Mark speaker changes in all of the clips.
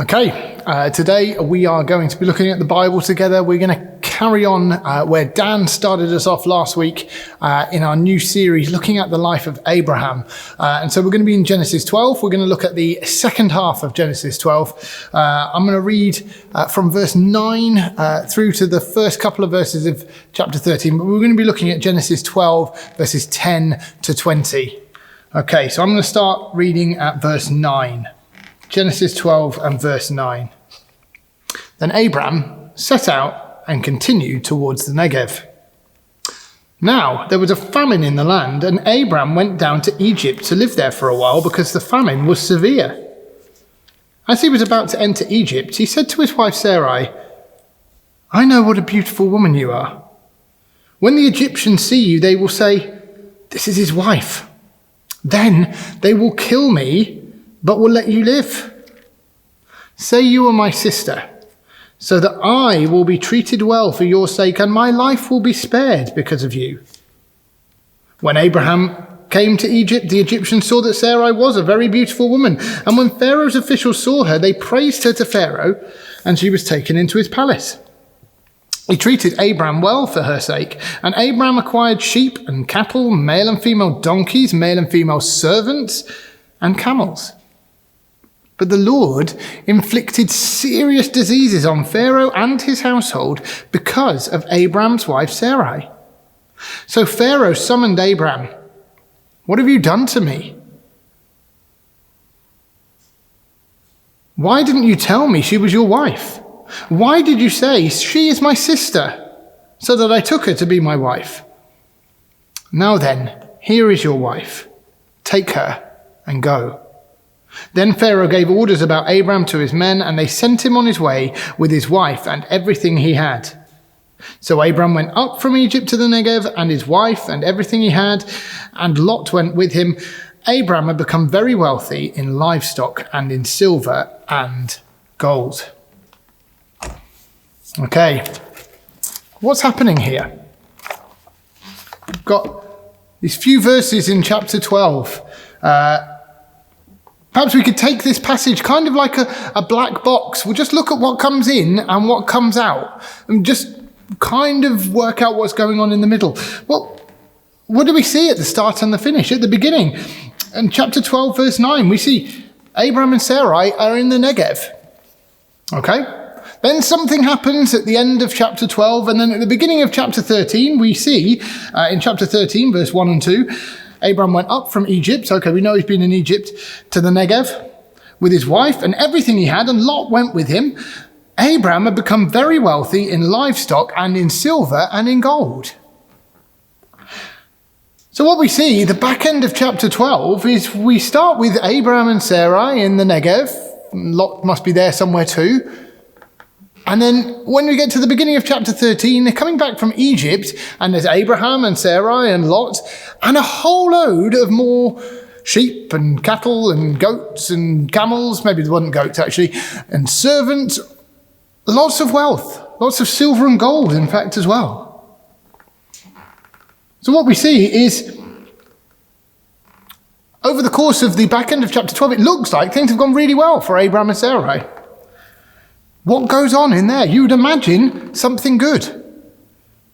Speaker 1: Okay, today we are going to be looking at the Bible together. We're going to carry on where Dan started us off last week in our new series looking at the life of Abraham. And so we're going to be in Genesis 12. We're going to look at the second half of Genesis 12. I'm going to read from verse 9 through to the first couple of verses of chapter 13. But we're going to be looking at Genesis 12, verses 10 to 20. Okay, so I'm going to start reading at verse 9. Genesis 12 and verse 9. Then Abram set out and continued towards the Negev. Now there was a famine in the land, and Abram went down to Egypt to live there for a while because the famine was severe. As he was about to enter Egypt, he said to his wife Sarai, "I know what a beautiful woman you are. When the Egyptians see you, they will say, 'This is his wife.' Then they will kill me, but will let you live. Say you are my sister, so that I will be treated well for your sake, and my life will be spared because of you." When Abraham came to Egypt, the Egyptians saw that Sarai was a very beautiful woman, and when Pharaoh's officials saw her, they praised her to Pharaoh, and she was taken into his palace. He treated Abram well for her sake, and Abram acquired sheep and cattle, male and female donkeys, male and female servants, and camels. But the Lord inflicted serious diseases on Pharaoh and his household because of Abram's wife Sarai. So Pharaoh summoned Abram. "What have you done to me? Why didn't you tell me she was your wife? Why did you say, 'She is my sister,' so that I took her to be my wife? Now then, here is your wife. Take her and go." Then Pharaoh gave orders about Abram to his men, and they sent him on his way with his wife and everything he had. So Abram went up from Egypt to the Negev, and his wife and everything he had, and Lot went with him. Abram had become very wealthy in livestock and in silver and gold. Okay, what's happening here? We've got these few verses in chapter 12. Perhaps we could take this passage kind of like a black box. We'll just look at what comes in and what comes out and just kind of work out what's going on in the middle. Well, what do we see at the start and the finish? At the beginning, in chapter 12, verse 9, we see Abram and Sarai are in the Negev. Okay? Then something happens at the end of chapter 12, and then at the beginning of chapter 13, we see, in chapter 13, verse 1 and 2, Abram went up from Egypt, okay, we know he's been in Egypt, to the Negev with his wife and everything he had, and Lot went with him. Abram had become very wealthy in livestock and in silver and in gold. So what we see, the back end of chapter 12, is we start with Abram and Sarai in the Negev. Lot must be there somewhere too. And then when we get to the beginning of chapter 13, they're coming back from Egypt, and there's Abraham and Sarai and Lot, and a whole load of more sheep and cattle and goats and camels, maybe there wasn't goats actually, and servants, lots of wealth, lots of silver and gold, in fact, as well. So what we see is, over the course of the back end of chapter 12, it looks like things have gone really well for Abraham and Sarai. What goes on in there? You would imagine something good.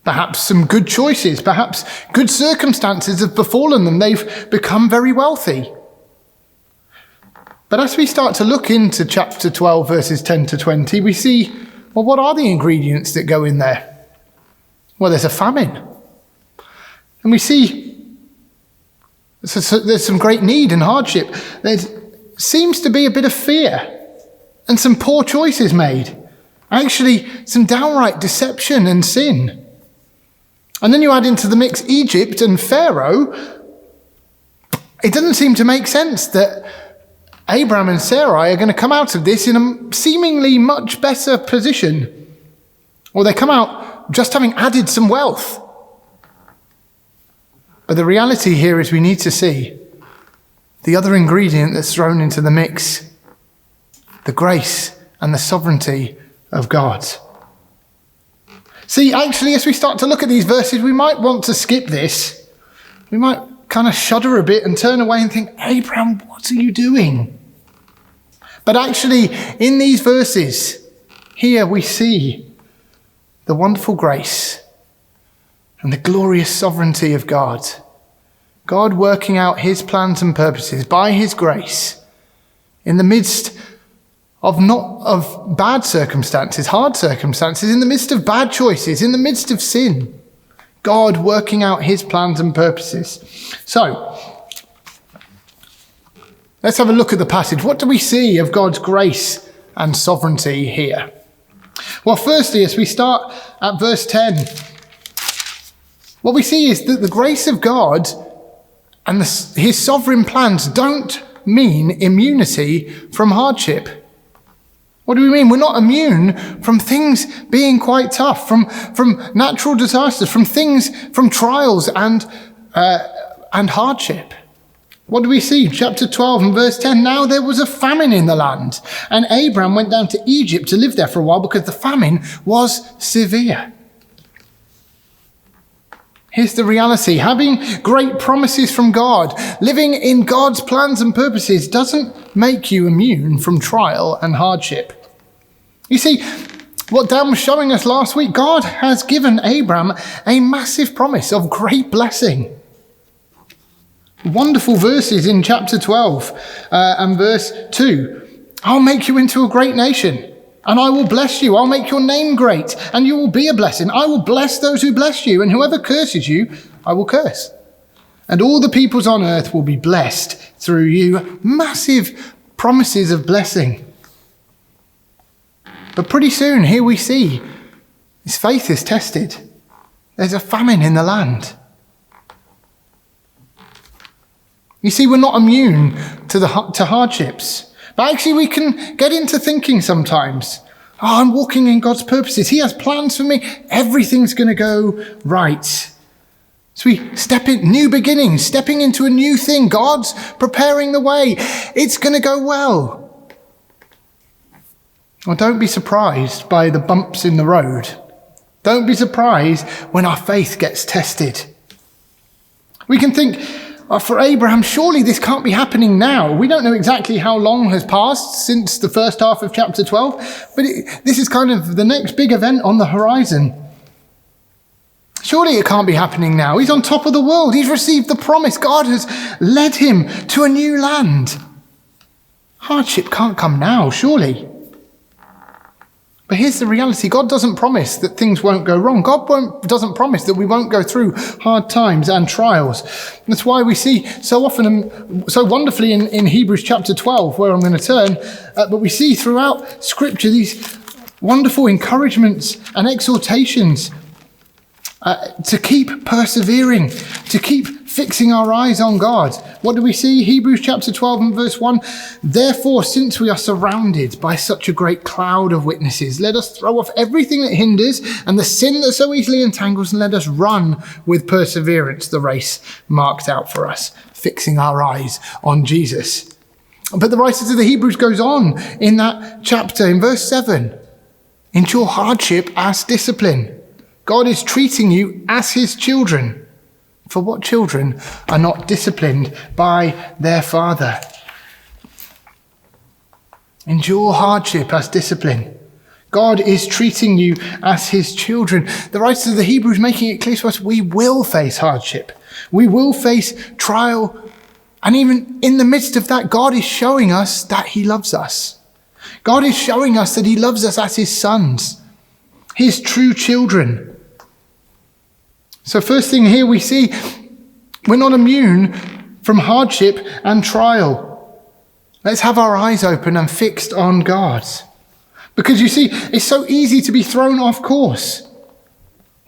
Speaker 1: Perhaps some good choices, perhaps good circumstances have befallen them. They've become very wealthy. But as we start to look into chapter 12, verses 10 to 20, we see, well, what are the ingredients that go in there? Well, there's a famine. And we see there's some great need and hardship. There seems to be a bit of fear. And some poor choices made. Actually, some downright deception and sin. And then you add into the mix Egypt and Pharaoh. It doesn't seem to make sense that Abram and Sarai are going to come out of this in a seemingly much better position. Or they come out just having added some wealth. But the reality here is we need to see the other ingredient that's thrown into the mix. The grace and the sovereignty of God. See, actually, as we start to look at these verses, we might want to skip this. We might kind of shudder a bit and turn away and think, Abraham, what are you doing? But actually, in these verses, here we see the wonderful grace and the glorious sovereignty of God. God working out his plans and purposes by his grace in the midst of bad circumstances, hard circumstances, in the midst of bad choices, in the midst of sin. God working out his plans and purposes. So, let's have a look at the passage. What do we see of God's grace and sovereignty here? Well, firstly, as we start at verse 10, what we see is that the grace of God and his sovereign plans don't mean immunity from hardship. What do we mean? We're not immune from things being quite tough, from natural disasters, from trials and hardship. What do we see? Chapter 12 and verse 10, now there was a famine in the land, and Abraham went down to Egypt to live there for a while because the famine was severe. Here's the reality. Having great promises from God, living in God's plans and purposes doesn't make you immune from trial and hardship. You see, what Dan was showing us last week, God has given Abraham a massive promise of great blessing. Wonderful verses in chapter 12 and verse 2. I'll make you into a great nation, and I will bless you. I'll make your name great, and you will be a blessing. I will bless those who bless you, and whoever curses you, I will curse. And all the peoples on earth will be blessed through you. Massive promises of blessing. But pretty soon, here we see his faith is tested. There's a famine in the land. You see, we're not immune to hardships. But actually, we can get into thinking sometimes, I'm walking in God's purposes. He has plans for me. Everything's going to go right. So we step in, new beginnings, stepping into a new thing. God's preparing the way. It's going to go well. Well, don't be surprised by the bumps in the road. Don't be surprised when our faith gets tested. We can think, for Abraham, surely this can't be happening now. We don't know exactly how long has passed since the first half of chapter 12, but this is kind of the next big event on the horizon. Surely it can't be happening now. He's on top of the world. He's received the promise. God has led him to a new land. Hardship can't come now, surely. But here's the reality. God doesn't promise that things won't go wrong. God doesn't promise that we won't go through hard times and trials. That's why we see so often and so wonderfully in Hebrews chapter 12, where I'm going to turn, but we see throughout Scripture these wonderful encouragements and exhortations to keep persevering, to keep fixing our eyes on God. What do we see? Hebrews chapter 12 and verse 1. Therefore, since we are surrounded by such a great cloud of witnesses, let us throw off everything that hinders and the sin that so easily entangles, and let us run with perseverance the race marked out for us, fixing our eyes on Jesus. But the writer to the Hebrews goes on in that chapter, in verse 7, endure hardship as discipline. God is treating you as his children. For what children are not disciplined by their father? Endure hardship as discipline. God is treating you as his children. The writer of the Hebrews making it clear to us, we will face hardship. We will face trial. And even in the midst of that, God is showing us that he loves us. God is showing us that he loves us as his sons, his true children. So first thing here we see, we're not immune from hardship and trial. Let's have our eyes open and fixed on God. Because you see, it's so easy to be thrown off course.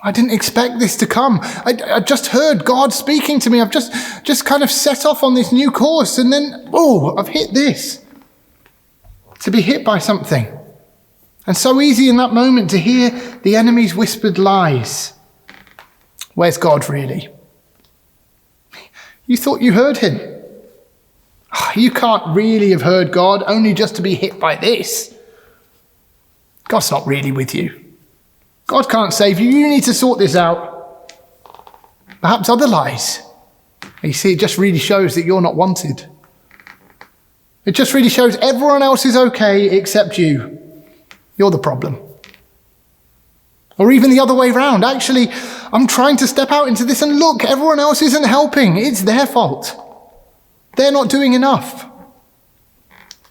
Speaker 1: I didn't expect this to come. I just heard God speaking to me. I've just kind of set off on this new course, and then, I've hit this. To be hit by something. And so easy in that moment to hear the enemy's whispered lies. Where's God really? You thought you heard him. You can't really have heard God only just to be hit by this. God's not really with you. God can't save you. You need to sort this out. Perhaps other lies. You see, it just really shows that you're not wanted. It just really shows everyone else is okay except you. You're the problem. Or even the other way around. Actually, I'm trying to step out into this and look, everyone else isn't helping. It's their fault. They're not doing enough.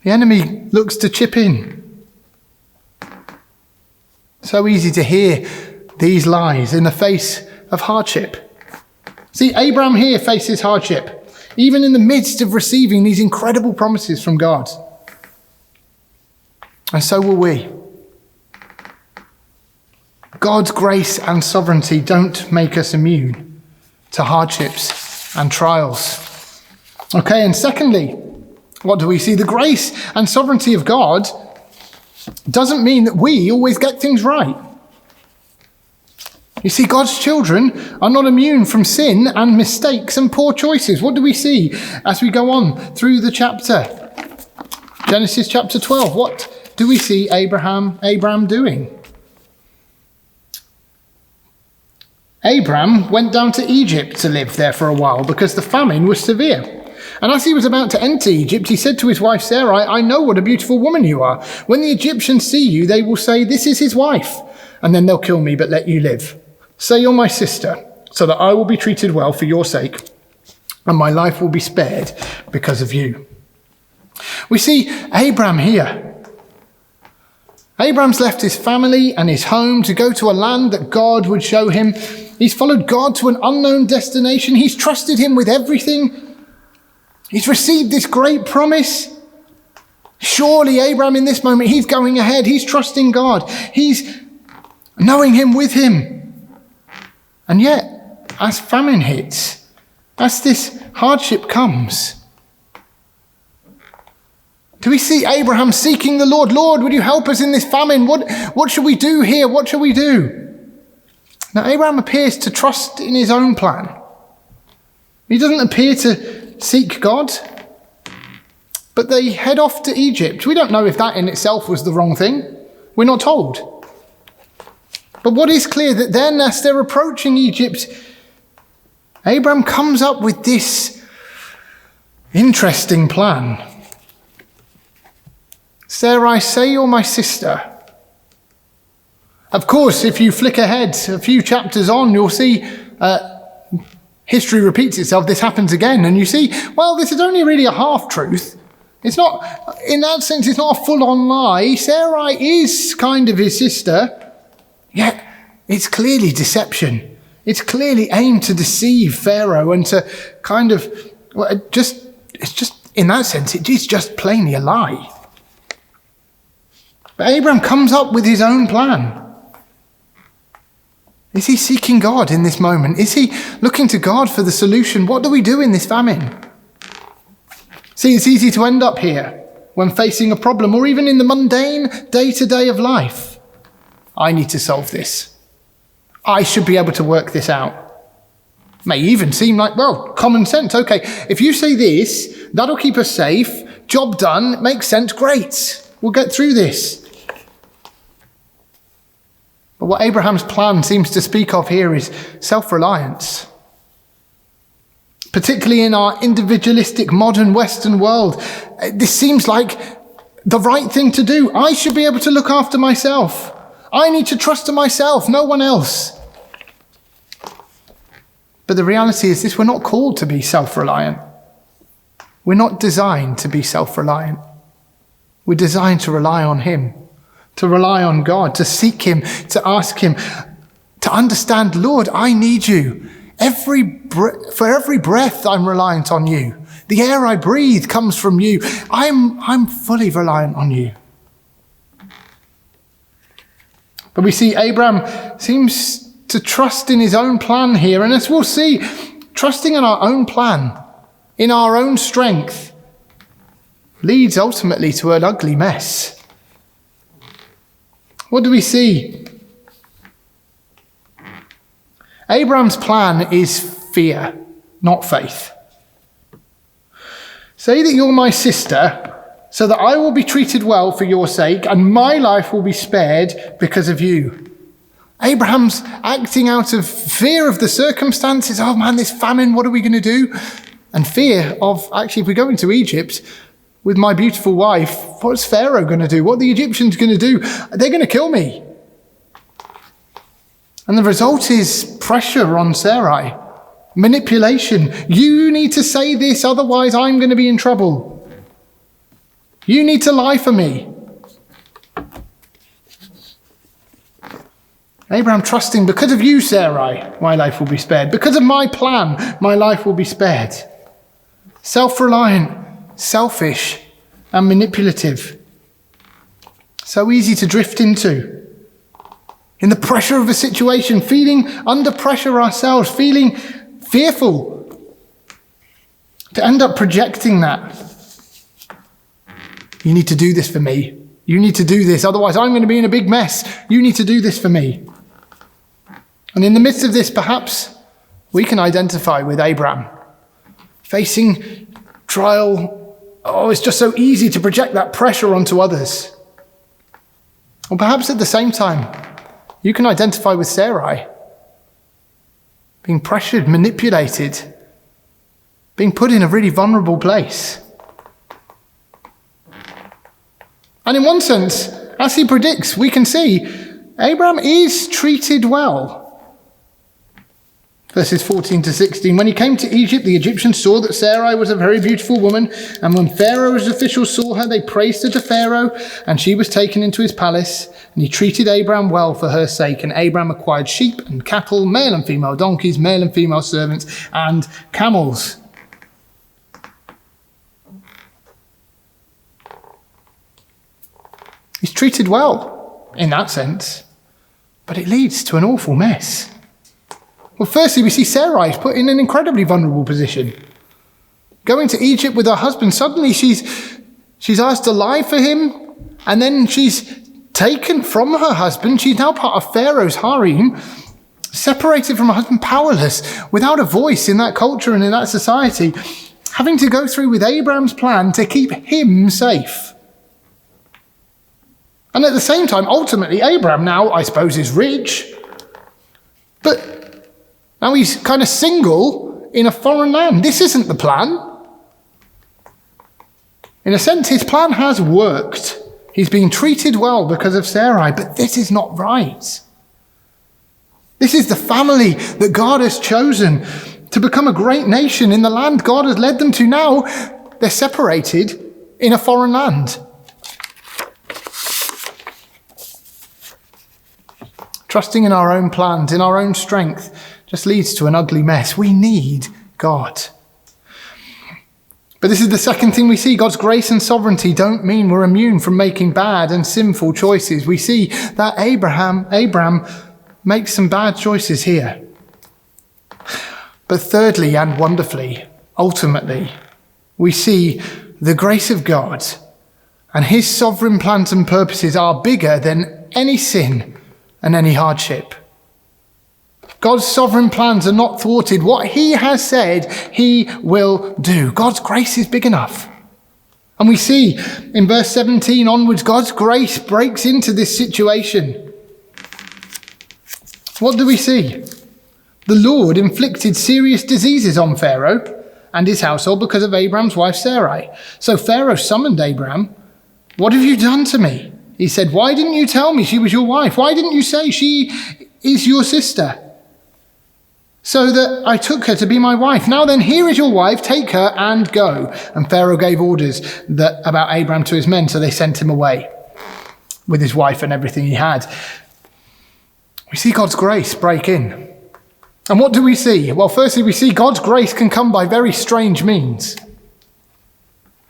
Speaker 1: The enemy looks to chip in. So easy to hear these lies in the face of hardship. See, Abraham here faces hardship, even in the midst of receiving these incredible promises from God. And so will we. God's grace and sovereignty don't make us immune to hardships and trials. Okay, and secondly, what do we see? The grace and sovereignty of God doesn't mean that we always get things right. You see, God's children are not immune from sin and mistakes and poor choices. What do we see as we go on through the chapter? Genesis chapter 12. What do we see Abraham doing? Abram went down to Egypt to live there for a while because the famine was severe. And as he was about to enter Egypt, he said to his wife Sarai, "I know what a beautiful woman you are. When the Egyptians see you, they will say, 'This is his wife.' And then they'll kill me, but let you live. Say you're my sister, so that I will be treated well for your sake, and my life will be spared because of you." We see Abram here. Abram's left his family and his home to go to a land that God would show him. He's followed God to an unknown destination. He's trusted him with everything. He's received this great promise. Surely Abram in this moment, he's going ahead. He's trusting God. He's knowing him with him. And yet, as famine hits, as this hardship comes, do we see Abraham seeking the Lord? Lord, would you help us in this famine? What should we do here? What shall we do? Now, Abraham appears to trust in his own plan. He doesn't appear to seek God. But they head off to Egypt. We don't know if that in itself was the wrong thing. We're not told. But what is clear that then as they're approaching Egypt, Abraham comes up with this interesting plan. Sarai, say you're my sister. Of course, if you flick ahead a few chapters on, you'll see history repeats itself. This happens again. And you see, well, this is only really a half-truth. It's not, in that sense, it's not a full-on lie. Sarai is kind of his sister, yet it's clearly deception. It's clearly aimed to deceive Pharaoh and to kind of, well, it's just, in that sense, it is just plainly a lie. But Abraham comes up with his own plan. Is he seeking God in this moment? Is he looking to God for the solution? What do we do in this famine? See, it's easy to end up here when facing a problem or even in the mundane day-to-day of life. I need to solve this. I should be able to work this out. May even seem like, well, common sense. Okay, if you say this, that'll keep us safe. Job done. It makes sense. Great. We'll get through this. But what Abraham's plan seems to speak of here is self-reliance. Particularly in our individualistic modern Western world, this seems like the right thing to do. I should be able to look after myself. I need to trust in myself, no one else. But the reality is this: we're not called to be self-reliant. We're not designed to be self-reliant. We're designed to rely on him, to rely on God, to seek him, to ask him, to understand, Lord, I need you. For every breath, I'm reliant on you. The air I breathe comes from you. I'm fully reliant on you. But we see Abraham seems to trust in his own plan here. And as we'll see, trusting in our own plan, in our own strength, leads ultimately to an ugly mess. What do we see? Abraham's plan is fear, not faith. Say that you're my sister, so that I will be treated well for your sake, and my life will be spared because of you. Abraham's acting out of fear of the circumstances. Oh man, this famine, what are we going to do? And fear of, actually, if we go into Egypt, with my beautiful wife, what's Pharaoh going to do? What are the Egyptians going to do? They're going to kill me. And the result is pressure on Sarai, manipulation. You need to say this, otherwise I'm going to be in trouble. You need to lie for me. Abraham trusting, because of you, Sarai, my life will be spared. Because of my plan, my life will be spared. Self-reliant, selfish, and manipulative. So easy to drift into. In the pressure of a situation, feeling under pressure ourselves, feeling fearful. To end up projecting that. You need to do this for me. You need to do this, otherwise I'm going to be in a big mess. You need to do this for me. And in the midst of this, perhaps we can identify with Abraham. Facing trial, it's just so easy to project that pressure onto others. Or perhaps at the same time, you can identify with Sarai. Being pressured, manipulated, being put in a really vulnerable place. And in one sense, as he predicts, we can see Abraham is treated well. Verses 14 to 16, when he came to Egypt, the Egyptians saw that Sarai was a very beautiful woman. And when Pharaoh's officials saw her, they praised her to Pharaoh, and she was taken into his palace. And he treated Abraham well for her sake. And Abraham acquired sheep and cattle, male and female donkeys, male and female servants, and camels. He's treated well in that sense, but it leads to an awful mess. Well, firstly, we see Sarai is put in an incredibly vulnerable position. Going to Egypt with her husband, suddenly she's asked to lie for him, and then she's taken from her husband. She's now part of Pharaoh's harem, separated from her husband, powerless, without a voice in that culture and in that society, having to go through with Abraham's plan to keep him safe. And at the same time, ultimately, Abraham now, I suppose, is rich, but now he's kind of single in a foreign land. This isn't the plan. In a sense, his plan has worked. He's being treated well because of Sarai, but this is not right. This is the family that God has chosen to become a great nation in the land God has led them to. Now they're separated in a foreign land. Trusting in our own plans, in our own strength, just leads to an ugly mess. We need God. But this is the second thing we see. God's grace and sovereignty don't mean we're immune from making bad and sinful choices. We see that Abraham makes some bad choices here. But thirdly and wonderfully, ultimately, we see the grace of God and his sovereign plans and purposes are bigger than any sin and any hardship. God's sovereign plans are not thwarted. What he has said, he will do. God's grace is big enough. And we see in verse 17 onwards, God's grace breaks into this situation. What do we see? The Lord inflicted serious diseases on Pharaoh and his household because of Abraham's wife Sarai. So Pharaoh summoned Abraham. What have you done to me? He said, why didn't you tell me she was your wife? Why didn't you say she is your sister? So that I took her to be my wife. Now then, here is your wife, take her and go. And Pharaoh gave orders about Abraham to his men, so they sent him away with his wife and everything he had. We see God's grace break in. And what do we see? Well, firstly, we see God's grace can come by very strange means.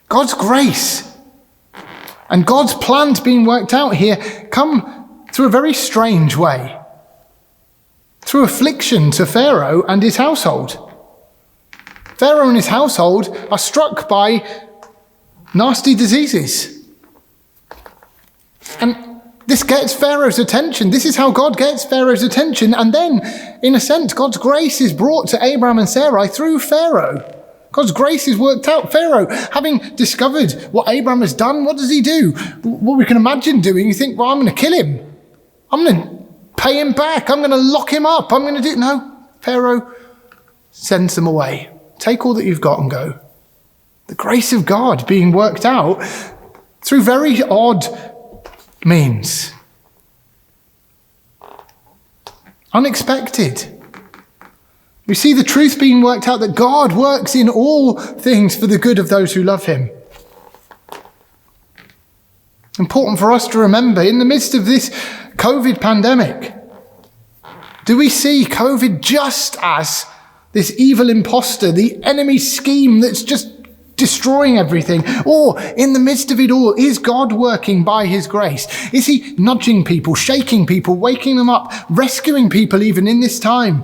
Speaker 1: God's grace and God's plans being worked out here come through a very strange way. Through affliction to Pharaoh and his household. Pharaoh and his household are struck by nasty diseases. And this gets Pharaoh's attention. This is how God gets Pharaoh's attention. And then, in a sense, God's grace is brought to Abraham and Sarai through Pharaoh. God's grace is worked out. Pharaoh, having discovered what Abraham has done, what does he do? What we can imagine doing, you think, well, I'm going to kill him. I'm going to pay him back. I'm going to lock him up. I'm going to do... No, Pharaoh sends them away. Take all that you've got and go. The grace of God being worked out through very odd means. Unexpected. We see the truth being worked out that God works in all things for the good of those who love him. Important for us to remember, in the midst of this COVID pandemic, do we see COVID just as this evil imposter, the enemy scheme that's just destroying everything? Or in the midst of it all, is God working by his grace? Is he nudging people, shaking people, waking them up, rescuing people even in this time?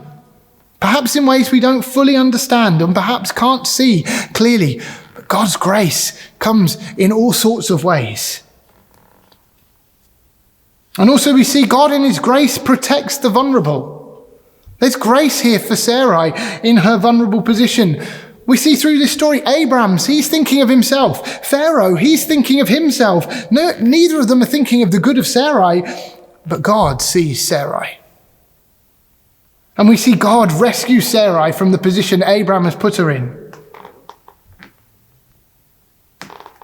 Speaker 1: Perhaps in ways we don't fully understand and perhaps can't see clearly. But God's grace comes in all sorts of ways. And also we see God in his grace protects the vulnerable. There's grace here for Sarai in her vulnerable position. We see through this story, he's thinking of himself. Pharaoh, he's thinking of himself. No, neither of them are thinking of the good of Sarai, but God sees Sarai. And we see God rescue Sarai from the position Abraham has put her in.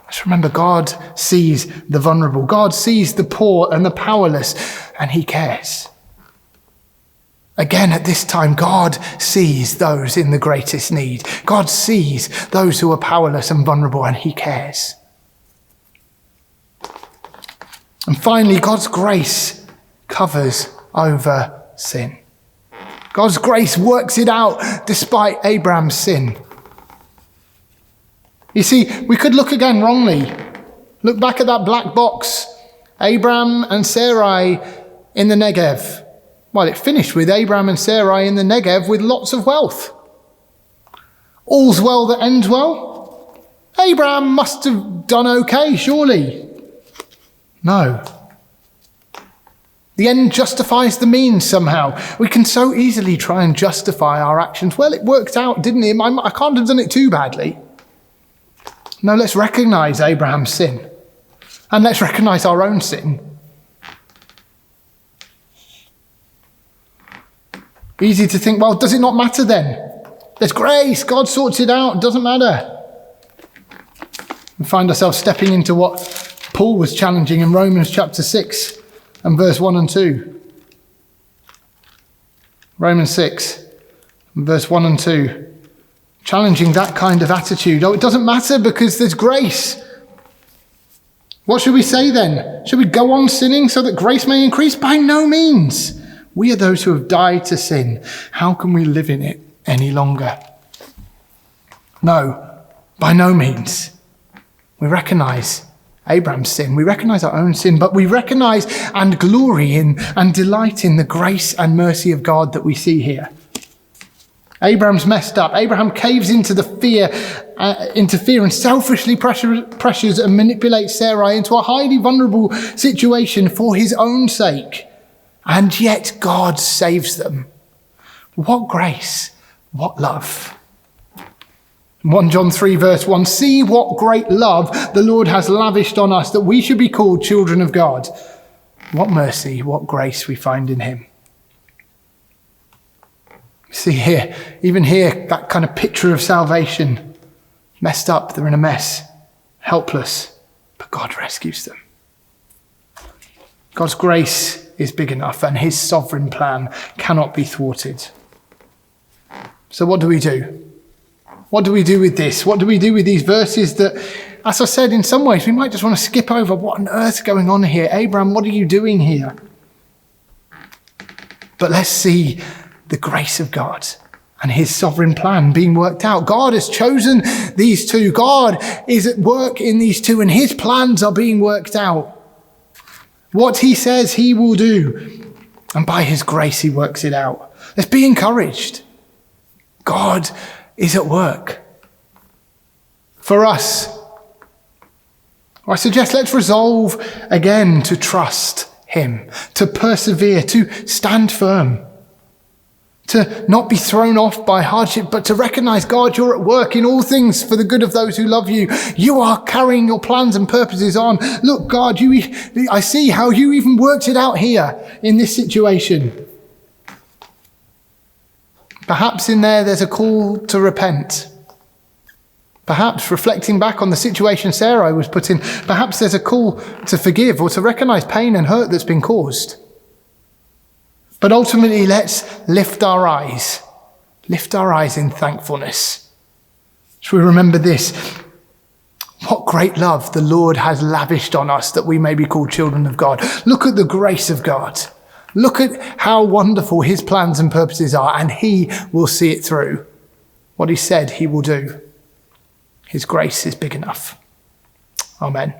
Speaker 1: Let's remember, God sees the vulnerable. God sees the poor and the powerless, and he cares. Again, at this time, God sees those in the greatest need. God sees those who are powerless and vulnerable, and he cares. And finally, God's grace covers over sin. God's grace works it out despite Abraham's sin. You see, we could look again wrongly. Look back at that black box. Abraham and Sarai in the Negev. Well, it finished with Abraham and Sarai in the Negev with lots of wealth. All's well that ends well. Abraham must have done okay, surely. No. The end justifies the means somehow. We can so easily try and justify our actions. Well, it worked out, didn't it? I can't have done it too badly. No, let's recognize Abraham's sin. And let's recognize our own sin. Easy to think, well, does it not matter then? There's grace. God sorts it out. It doesn't matter. We find ourselves stepping into what Paul was challenging in Romans chapter 6 and verse 1 and 2. Romans 6 and verse 1 and 2. Challenging that kind of attitude. Oh, it doesn't matter because there's grace. What should we say then? Should we go on sinning so that grace may increase? By no means. We are those who have died to sin. How can we live in it any longer? No, by no means. We recognize Abraham's sin. We recognize our own sin, but we recognize and glory in and delight in the grace and mercy of God that we see here. Abraham's messed up. Abraham caves into fear and selfishly pressures and manipulates Sarai into a highly vulnerable situation for his own sake. And yet God saves them. What grace, what love. 1 John 3 verse 1, see what great love the Lord has lavished on us that we should be called children of God. What mercy, what grace we find in him. See here, even here, that kind of picture of salvation. Messed up, they're in a mess, helpless, but God rescues them. God's grace is big enough and his sovereign plan cannot be thwarted. So what do we do? What do we do with this? What do we do with these verses that, as I said, in some ways, we might just want to skip over? What on earth is going on here? Abraham, what are you doing here? But let's see the grace of God and his sovereign plan being worked out. God has chosen these two. God is at work in these two and his plans are being worked out. What he says he will do. And by his grace he works it out. Let's be encouraged. God is at work. For us, I suggest let's resolve again to trust him, to persevere, to stand firm. To not be thrown off by hardship, but to recognize, God, you're at work in all things for the good of those who love you. You are carrying your plans and purposes on. Look, God, I see how you even worked it out here in this situation. Perhaps in there's a call to repent. Perhaps reflecting back on the situation Sarah was put in, perhaps there's a call to forgive or to recognize pain and hurt that's been caused. But ultimately, let's lift our eyes in thankfulness. Shall we remember this? What great love the Lord has lavished on us that we may be called children of God. Look at the grace of God. Look at how wonderful his plans and purposes are, and he will see it through. What he said he will do. His grace is big enough. Amen.